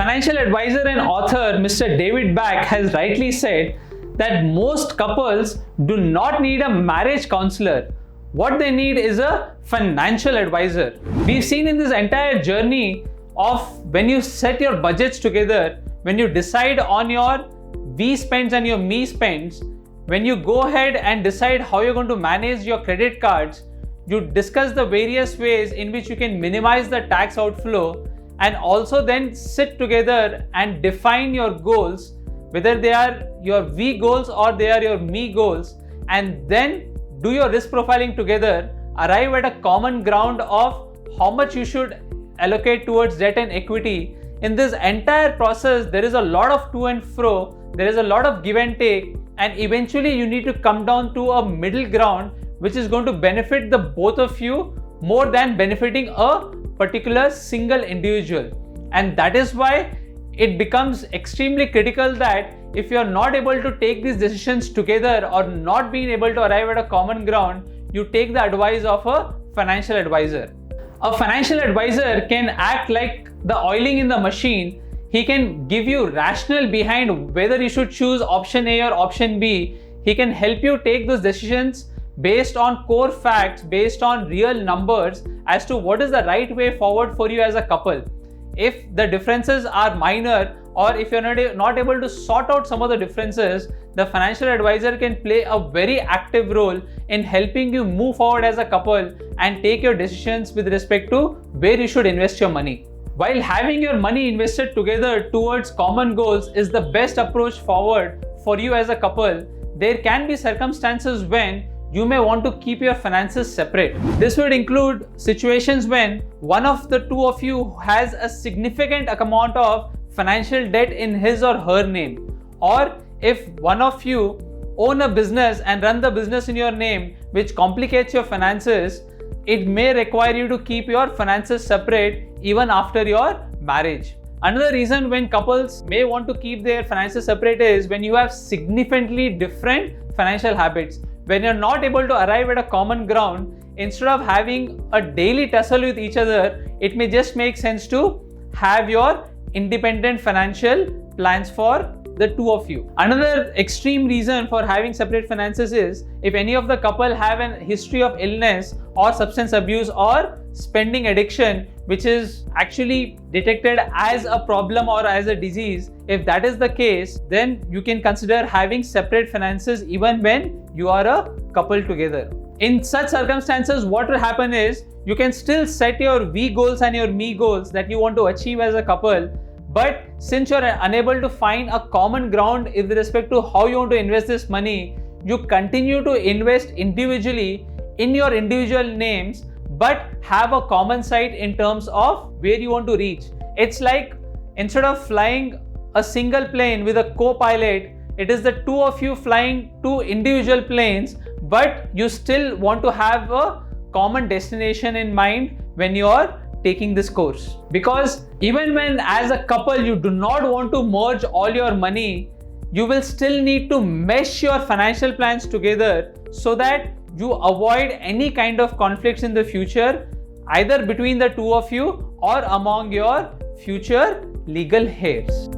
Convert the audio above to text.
Financial advisor and author Mr. David Back has rightly said that most couples do not need a marriage counselor. What they need is a financial advisor. We've seen in this entire journey of when you set your budgets together, when you decide on your we spends and your me spends, when you go ahead and decide how you're going to manage your credit cards, you discuss the various ways in which you can minimize the tax outflow, and also then sit together and define your goals, whether they are your we goals or they are your me goals, and then do your risk profiling together, arrive at a common ground of how much you should allocate towards debt and equity. In this entire process, there is a lot of to and fro, there is a lot of give and take, and eventually you need to come down to a middle ground which is going to benefit the both of you more than benefiting a particular single individual. And that is why it becomes extremely critical that if you are not able to take these decisions together or not being able to arrive at a common ground, you take the advice of a financial advisor. A financial advisor can act like the oiling in the machine. He can give you rationale behind whether you should choose option A or option B. He can help you take those decisions based on core facts, based on real numbers as to what is the right way forward for you as a couple. If the differences are minor, or if you're not able to sort out some of the differences, the financial advisor can play a very active role in helping you move forward as a couple and take your decisions with respect to where you should invest your money. While having your money invested together towards common goals is the best approach forward for you as a couple, there can be circumstances when you may want to keep your finances separate. This would include situations when one of the two of you has a significant amount of financial debt in his or her name, or if one of you own a business and run the business in your name, which complicates your finances. It may require you to keep your finances separate even after your marriage. Another reason when couples may want to keep their finances separate is when you have significantly different financial habits. When you're not able to arrive at a common ground, instead of having a daily tussle with each other, it may just make sense to have your independent financial plans for the two of you. Another extreme reason for having separate finances is if any of the couple have a history of illness or substance abuse or spending addiction, which is actually detected as a problem or as a disease. If that is the case, then you can consider having separate finances even when you are a couple together. In such circumstances, what will happen is you can still set your we goals and your me goals that you want to achieve as a couple, but since you're unable to find a common ground with respect to how you want to invest this money, you continue to invest individually in your individual names, but have a common sight in terms of where you want to reach. It's like instead of flying a single plane with a co-pilot, it is the two of you flying two individual planes, but you still want to have a common destination in mind when you are taking this course. Because even when as a couple you do not want to merge all your money, you will still need to mesh your financial plans together so that you avoid any kind of conflicts in the future, either between the two of you or among your future legal heirs.